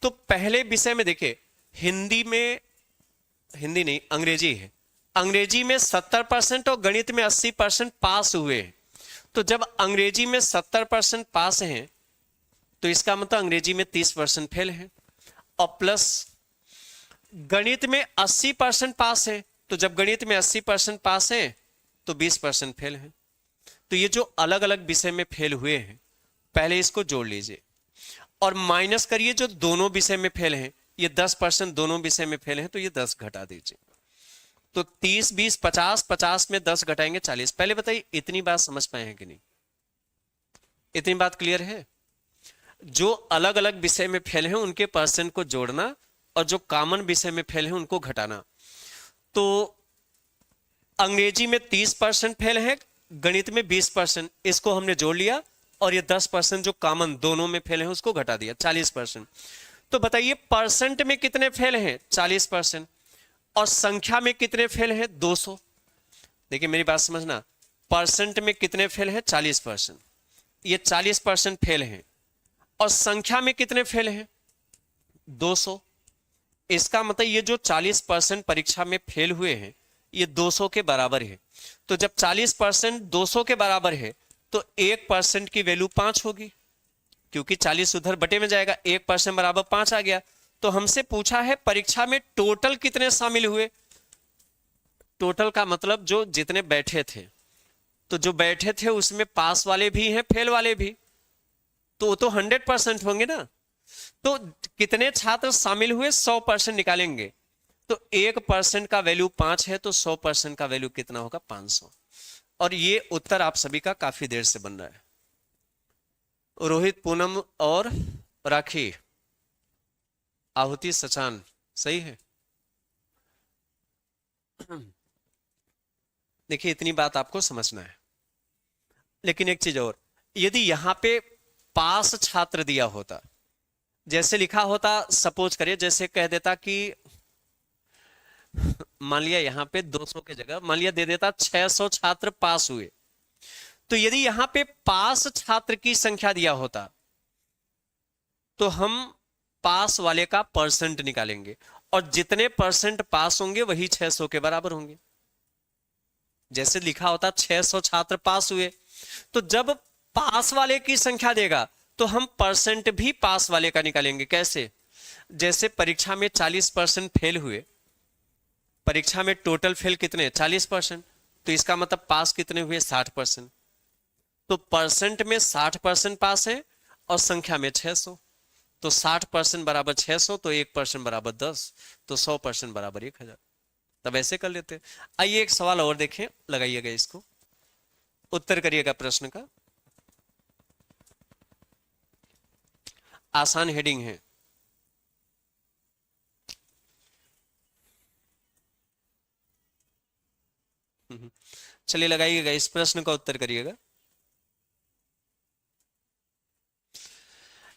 तो पहले विषय में देखिए, हिंदी नहीं अंग्रेजी है, अंग्रेजी में 70% और गणित में 80% पास हुए हैं। तो जब अंग्रेजी में 70% पास हैं तो इसका मतलब अंग्रेजी में 30% फेल हैं, और प्लस गणित में 80% पास है, तो जब गणित में 80% पास है तो 20% फेल है। तो ये जो अलग अलग विषय में फेल हुए हैं पहले इसको जोड़ लीजिए और माइनस करिए जो दोनों विषय में फेल हैं, ये 10% दोनों विषय में फेल हैं, तो ये 10 घटा दीजिए। तो 30 20 50, 50 में 10 घटाएंगे 40। पहले बताइए इतनी बात समझ पाए हैं कि नहीं, इतनी बात क्लियर है? जो अलग अलग विषय में फेल हैं उनके परसेंट को जोड़ना और जो कॉमन विषय में फेल हैं उनको घटाना। तो अंग्रेजी में 30% फेल है, गणित में 20%, इसको हमने जोड़ लिया और ये 10% जो कॉमन दोनों में फेल है उसको घटा दिया, 40%। तो बताइए परसेंट में कितने फेल हैं? 40%। और संख्या में कितने फेल हैं? 200। देखिए मेरी बात समझना, परसेंट में कितने फेल हैं? 40%। ये 40% फेल हैं और संख्या में कितने फेल हैं? 200। इसका मतलब ये जो 40% परीक्षा में फेल हुए हैं ये 200 के बराबर है। तो जब 40% 200 के बराबर है तो 1% की वैल्यू 5 होगी, क्योंकि 40 उधर बटे में जाएगा, 1% बराबर 5 आ गया। तो हमसे पूछा है परीक्षा में टोटल कितने शामिल हुए। टोटल का मतलब जो जितने बैठे थे, तो जो बैठे थे उसमें पास वाले भी हैं फेल वाले भी, तो वो तो 100% होंगे ना। तो कितने छात्र शामिल हुए? 100% निकालेंगे। तो 1% का वैल्यू 5 है, तो 100% का वैल्यू कितना होगा? 500। और ये उत्तर आप सभी का काफी देर से बन रहा है। रोहित, पूनम और राखी, आहुति, सचान, सही है। देखिए इतनी बात आपको समझना है। लेकिन एक चीज और, यदि यहां पे पास छात्र दिया होता, जैसे लिखा होता, सपोज करिए जैसे कह देता कि मान लिया यहां पे 200 के जगह मान लिया दे देता 600 छात्र पास हुए, तो यदि यहां पे पास छात्र की संख्या दिया होता तो हम पास वाले का परसेंट निकालेंगे और जितने परसेंट पास होंगे वही 600 के बराबर होंगे। जैसे लिखा होता 600 छात्र पास हुए, तो जब पास वाले की संख्या देगा तो हम परसेंट भी पास वाले का निकालेंगे। कैसे? जैसे परीक्षा में 40% फेल हुए, परीक्षा में टोटल फेल कितने? 40%, तो इसका मतलब पास कितने हुए? 60%। तो परसेंट में 60% पास है और संख्या में 600, तो 60% बराबर 600, तो 1% बराबर 10, तो 100% बराबर 1000। तब ऐसे कर लेते हैं। आइए एक सवाल और देखें, लगाइएगा इसको, उत्तर करिएगा प्रश्न का। आसान हेडिंग है। चलिए लगाइएगा, इस प्रश्न का उत्तर करिएगा।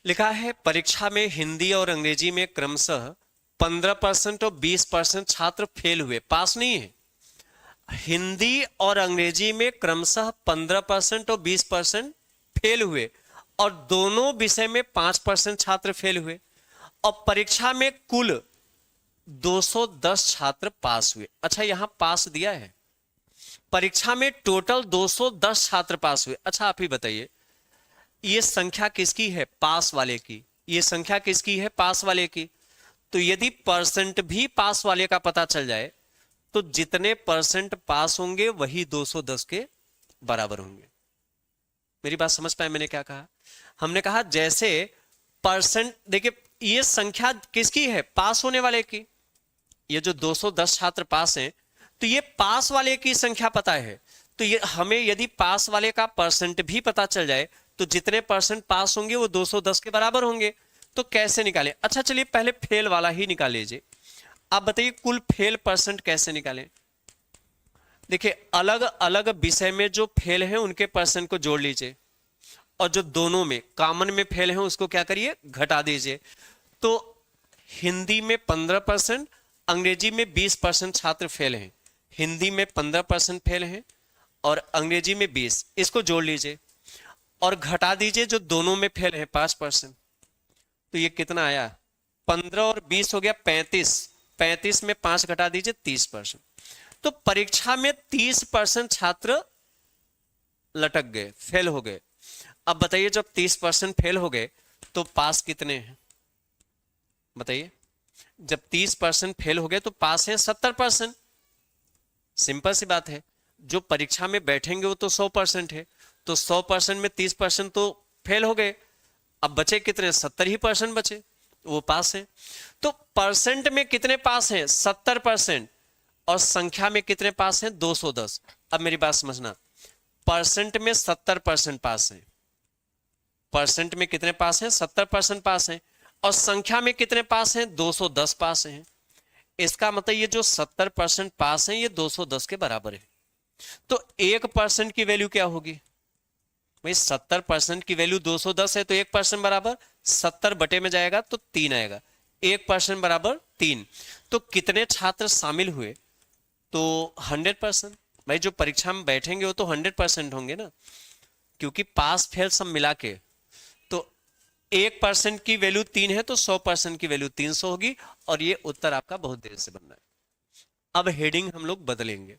लिखा है परीक्षा में हिंदी और अंग्रेजी में क्रमशः 15% और 20% छात्र फेल हुए, पास नहीं है। हिंदी और अंग्रेजी में क्रमशः 15% और 20% फेल हुए और दोनों विषय में 5% छात्र फेल हुए और परीक्षा में कुल 210 छात्र पास हुए। अच्छा यहां पास दिया है, परीक्षा में टोटल 210 छात्र पास हुए। अच्छा आप ही बताइए ये संख्या किसकी है? पास वाले की। ये संख्या किसकी है? पास वाले की। तो यदि परसेंट भी पास वाले का पता चल जाए तो जितने परसेंट पास होंगे वही 210 के बराबर होंगे। मेरी बात समझ पाए मैंने क्या कहा? हमने कहा जैसे परसेंट, देखिए ये संख्या किसकी है? पास होने वाले की। ये जो 210 छात्र पास हैं, तो ये पास वाले की संख्या पता है, तो ये हमें यदि पास वाले का परसेंट भी पता चल जाए तो जितने परसेंट पास होंगे वो 210 के बराबर होंगे। तो कैसे निकालें? अच्छा चलिए पहले फेल वाला ही निकाल लीजिए। आप बताइए कुल फेल परसेंट कैसे निकालें? देखिए अलग अलग विषय में जो फेल हैं उनके परसेंट को जोड़ लीजिए, और जो दोनों में कॉमन में फेल हैं उसको क्या करिए? घटा दीजिए। तो हिंदी में 15%, अंग्रेजी में 20% छात्र फेल हैं। हिंदी में 15% फेल हैं और अंग्रेजी में 20, इसको जोड़ लीजिए और घटा दीजिए जो दोनों में फेल हैं 5%। तो ये कितना आया? 15 और 20 हो गया 35। 35 में 5 घटा दीजिए 30%। तो परीक्षा में 30% छात्र लटक गए, फेल हो गए। अब बताइए जब 30% फेल हो गए तो पास कितने हैं? बताइए, जब 30% फेल हो गए तो पास है 70%। सिंपल सी बात है, जो परीक्षा में बैठेंगे वो तो 100% है, तो 100% में 30% तो फेल हो गए, अब बचे कितने? 70% बचे, वो पास है। तो परसेंट में कितने पास हैं? 70%। और संख्या में कितने पास हैं? 210। अब मेरी बात समझना, परसेंट में 70% पास हैं, परसेंट में कितने पास हैं? 70% पास हैं, और संख्या में कितने पास हैं? 210 पास हैं। इसका मतलब ये जो 70% पास हैं ये 210 के बराबर है। तो 1% की वैल्यू क्या होगी भाई? 70% की वैल्यू 210 है, तो 1% बराबर 70 बटे में जाएगा तो 3 आएगा। 1% बराबर 3। तो कितने छात्र शामिल हुए? तो 100%। भाई जो परीक्षा में बैठेंगे वो तो 100% होंगे ना, क्योंकि पास फेल सब मिला के। तो 1% की वैल्यू 3 है तो 100% की वैल्यू 300 होगी, और ये उत्तर आपका बहुत देर से बन रहा है। अब हेडिंग हम लोग बदलेंगे,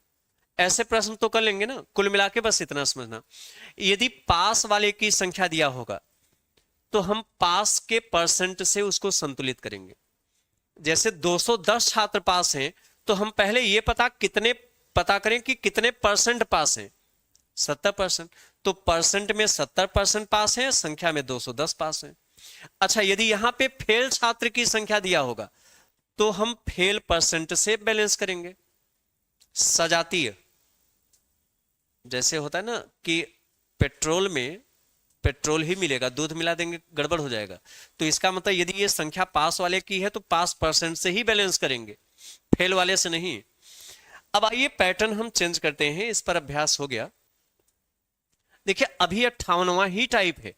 ऐसे प्रश्न तो कर लेंगे ना। कुल मिला के बस इतना समझना, यदि पास वाले की संख्या दिया होगा तो हम पास के परसेंट से उसको संतुलित करेंगे। जैसे 210 छात्र पास हैं, तो हम पहले ये पता करें कि कितने परसेंट पास हैं? 70%। तो परसेंट में 70% पास है, संख्या में 210 पास है। अच्छा यदि यहां पे फेल छात्र की संख्या दिया होगा तो हम फेल परसेंट से बैलेंस करेंगे। सजातीय, जैसे होता है ना कि पेट्रोल में पेट्रोल ही मिलेगा, दूध मिला देंगे गड़बड़ हो जाएगा। तो इसका मतलब यदि ये संख्या पास वाले की है तो पास परसेंट से ही बैलेंस करेंगे, फेल वाले से नहीं। अब आइए पैटर्न हम चेंज करते हैं, इस पर अभ्यास हो गया। देखिए अभी 58वां ही टाइप है।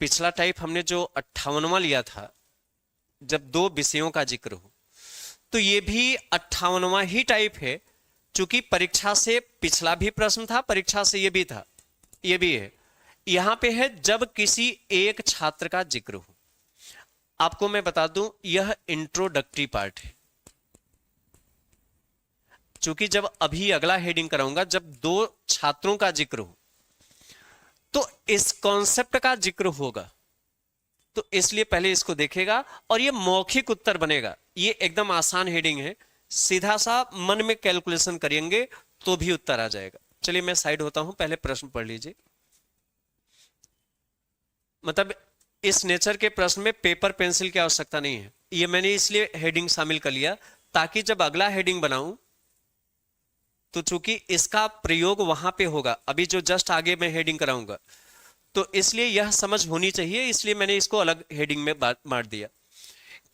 पिछला टाइप हमने जो 58वां लिया था जब दो विषयों का जिक्र हो, तो ये भी 58वां ही टाइप है। चूंकि परीक्षा से पिछला भी प्रश्न था, परीक्षा से ये भी था, ये भी है। यहां पे है जब किसी एक छात्र का जिक्र हो। आपको मैं बता दूं यह इंट्रोडक्टरी पार्ट है। चूंकि जब अभी अगला हेडिंग कराऊंगा जब दो छात्रों का जिक्र हो तो इस कॉन्सेप्ट का जिक्र होगा, तो इसलिए पहले इसको देखेगा और ये मौखिक उत्तर बनेगा। ये एकदम आसान हेडिंग है, सीधा सा मन में कैलकुलेशन करेंगे तो भी उत्तर आ जाएगा। चलिए मैं साइड होता हूं, पहले प्रश्न पढ़ लीजिए। मतलब इस नेचर के प्रश्न में पेपर पेंसिल की आवश्यकता नहीं है, ये मैंने इसलिए हेडिंग शामिल कर लिया ताकि जब अगला हेडिंग बनाऊं तो चूंकि इसका प्रयोग वहां पे होगा, अभी जो जस्ट आगे मैं हेडिंग कराऊंगा, तो इसलिए यह समझ होनी चाहिए, इसलिए मैंने इसको अलग हेडिंग में बांट दिया।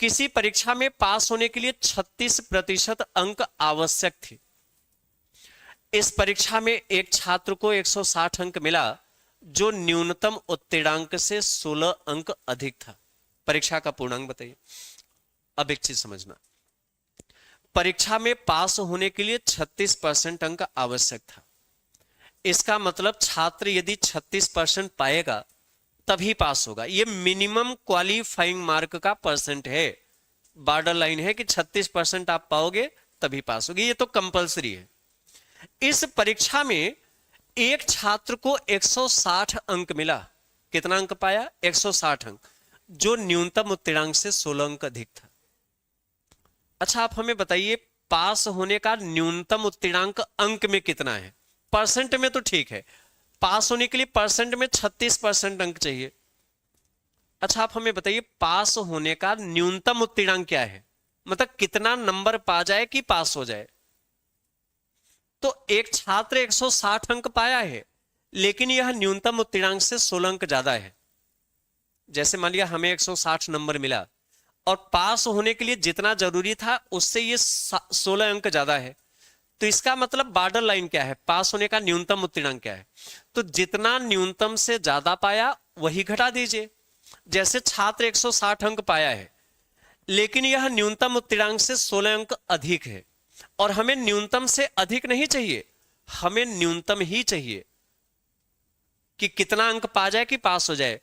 किसी परीक्षा में पास होने के लिए 36% अंक आवश्यक थे। इस परीक्षा में एक छात्र को 160 अंक मिला जो न्यूनतम उत्तीर्णांक से 16 अंक अधिक था। परीक्षा का पूर्णांक बताइए। अब एक चीज समझना, परीक्षा में पास होने के लिए 36% अंक आवश्यक था। इसका मतलब छात्र यदि 36% पाएगा तभी पास होगा। यह मिनिमम क्वालिफाइंग मार्क का परसेंट है, बॉर्डर लाइन है कि 36% आप पाओगे तभी पास होगी, ये तो कंपलसरी है। इस परीक्षा में एक छात्र को 160 अंक मिला। कितना अंक पाया? 160 अंक, जो न्यूनतम उत्तीर्णांक से 16 अंक अधिक था। अच्छा आप हमें बताइए पास होने का न्यूनतम उत्तीर्णांक अंक में कितना है? परसेंट में तो ठीक है, पास होने के लिए परसेंट में 36% अंक चाहिए। अच्छा आप हमें बताइए पास होने का न्यूनतम उत्तीर्णांक क्या है, मतलब कितना नंबर पा जाए कि पास हो जाए। तो एक छात्र 160 अंक पाया है लेकिन यह न्यूनतम उत्तीर्णांक से 16 अंक ज्यादा है। जैसे मान लिया हमें 160 नंबर मिला और पास होने के लिए जितना जरूरी था उससे ये 16 अंक ज्यादा है, तो इसका मतलब बॉर्डर लाइन क्या है, पास होने का न्यूनतम उत्तीर्णांक क्या है। तो जितना न्यूनतम से ज्यादा पाया वही घटा दीजिए। जैसे छात्र 160 अंक पाया है लेकिन यह न्यूनतम उत्तीर्णांक से 16 अंक अधिक है और हमें न्यूनतम से अधिक नहीं चाहिए, हमें न्यूनतम ही चाहिए कि कितना अंक पा जाए कि पास हो जाए।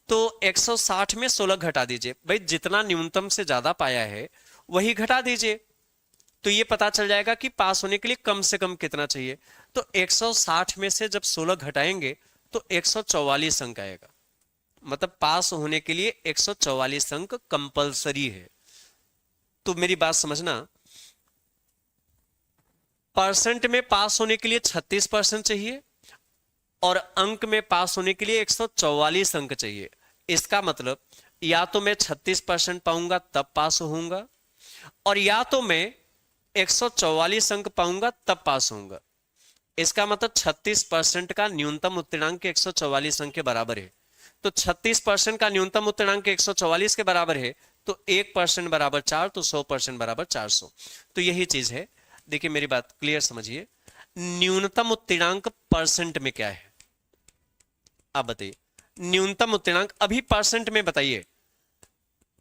तो 160 में 16 घटा दीजिए, भाई जितना न्यूनतम से ज्यादा पाया है वही घटा दीजिए, तो ये पता चल जाएगा कि पास होने के लिए कम से कम कितना चाहिए। तो 160 में से जब 16 घटाएंगे तो 144 अंक आएगा, मतलब पास होने के लिए 144 अंक कंपलसरी है। तो मेरी बात समझना, परसेंट में पास होने के लिए 36% चाहिए और अंक में पास होने के लिए 144 अंक चाहिए। इसका मतलब या तो मैं 36% पाऊंगा तब पास होऊंगा और या तो मैं 144 अंक पाऊंगा तब पास होऊंगा। इसका मतलब 36% का न्यूनतम उत्तीर्णांक 144 अंक के बराबर है। तो 36% का न्यूनतम उत्तीर्णांक 144 के बराबर है, तो 1% बराबर 4, तो 100% बराबर 400। तो यही चीज है। देखिए मेरी बात क्लियर समझिए, न्यूनतम उत्तीर्णांक परसेंट में क्या है आप बताइए। न्यूनतम उत्तीर्णांक अभी परसेंट में बताइए।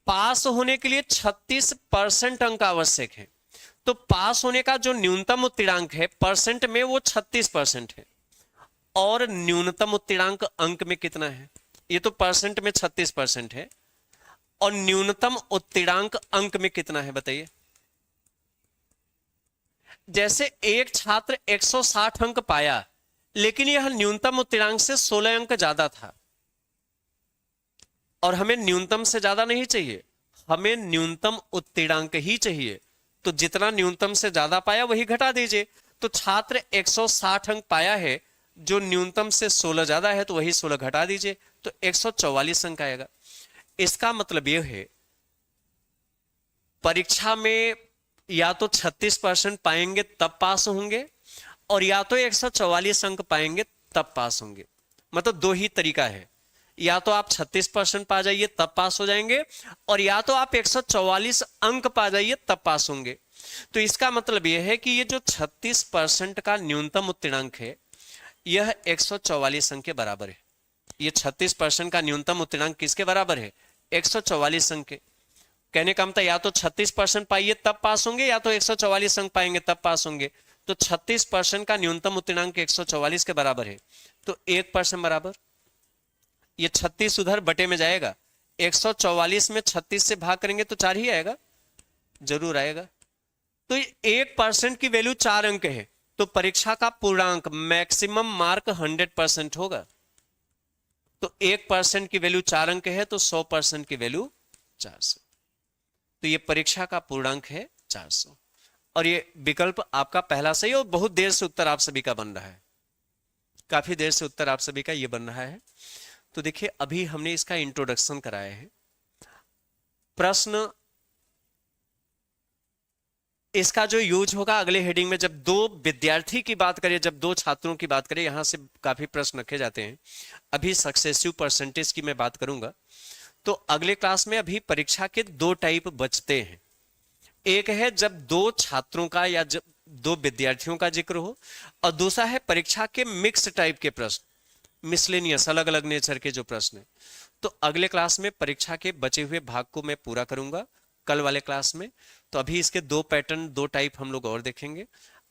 पास होने के लिए 36% अंक आवश्यक है, तो पास होने का जो न्यूनतम उत्तीर्णांक है परसेंट में वो 36% है और न्यूनतम उत्तीर्णांक अंक में कितना है, ये तो परसेंट में 36% है और न्यूनतम उत्तीर्णांक अंक में कितना है बताइए। जैसे एक छात्र 160 अंक पाया लेकिन यह न्यूनतम उत्तीर्णांक से 16 अंक ज्यादा था और हमें न्यूनतम से ज्यादा नहीं चाहिए, हमें न्यूनतम उत्तीर्णांक ही चाहिए। तो जितना न्यूनतम से ज्यादा पाया वही घटा दीजिए। तो छात्र 160 अंक पाया है, जो न्यूनतम से 16 ज्यादा है तो वही 16 घटा दीजिए, तो 144 अंक आएगा। इसका मतलब यह है परीक्षा में या तो 36% पाएंगे तब पास होंगे और या तो 144 अंक पाएंगे तब पास होंगे। मतलब दो ही तरीका है, या तो आप 36% पा जाइए तब पास हो जाएंगे और या तो आप 144 अंक पा जाइए तब पास होंगे। तो इसका मतलब यह है कि ये जो 36% का न्यूनतम उत्तीर्णांक है यह 144 अंक के बराबर है। ये 36% का न्यूनतम उत्तीर्णांक किसके बराबर है, 144 अंक के। कहने का मतलब या तो 36% पाइए तब पास होंगे या तो 144 अंक पाएंगे तब पास होंगे। तो 36% का न्यूनतम उत्तीर्णांक 144 के बराबर है, तो 1% बराबर ये 36 उधर बटे में जाएगा, 144 में 36 से भाग करेंगे तो 4 ही आएगा, जरूर आएगा। तो 1% की वैल्यू 4 अंक है, तो परीक्षा का पूर्णांक मैक्सिमम मार्क 100% होगा। तो 1% की वैल्यू 4 अंक है तो 100% की वैल्यू 400। तो ये परीक्षा का पूर्णांक है 400 और ये विकल्प आपका पहला सही। और बहुत देर से उत्तर आप सभी का बन रहा है, काफी देर से उत्तर आप सभी का ये बन रहा है। तो देखिए अभी हमने इसका इंट्रोडक्शन कराया है। प्रश्न इसका जो यूज होगा अगले हेडिंग में, जब दो विद्यार्थी की बात करें, जब दो छात्रों की बात करें, यहां से काफी प्रश्न रखे जाते हैं। अभी सक्सेसिव परसेंटेज की मैं बात करूंगा। तो अगले क्लास में अभी परीक्षा के दो टाइप बचते हैं। एक है जब दो छात्रों का या जब दो विद्यार्थियों का जिक्र हो, और दूसरा है परीक्षा के मिक्स टाइप के प्रश्न, मिसलेनियस अलग अलग नेचर के जो प्रश्न है। तो अगले क्लास में परीक्षा के बचे हुए भाग को मैं पूरा करूंगा कल वाले क्लास में। तो अभी इसके दो पैटर्न, दो टाइप हम लोग और देखेंगे।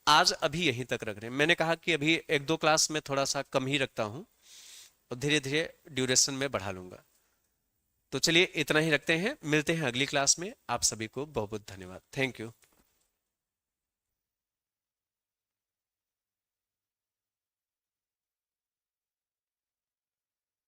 आज अभी यहीं तक रख रहे हैं। मैंने कहा कि अभी एक दो क्लास में थोड़ा सा कम ही रखता हूं और धीरे धीरे ड्यूरेशन में बढ़ा लूंगा। तो चलिए इतना ही रखते हैं, मिलते हैं अगली क्लास में। आप सभी को बहुत बहुत धन्यवाद। Thank you.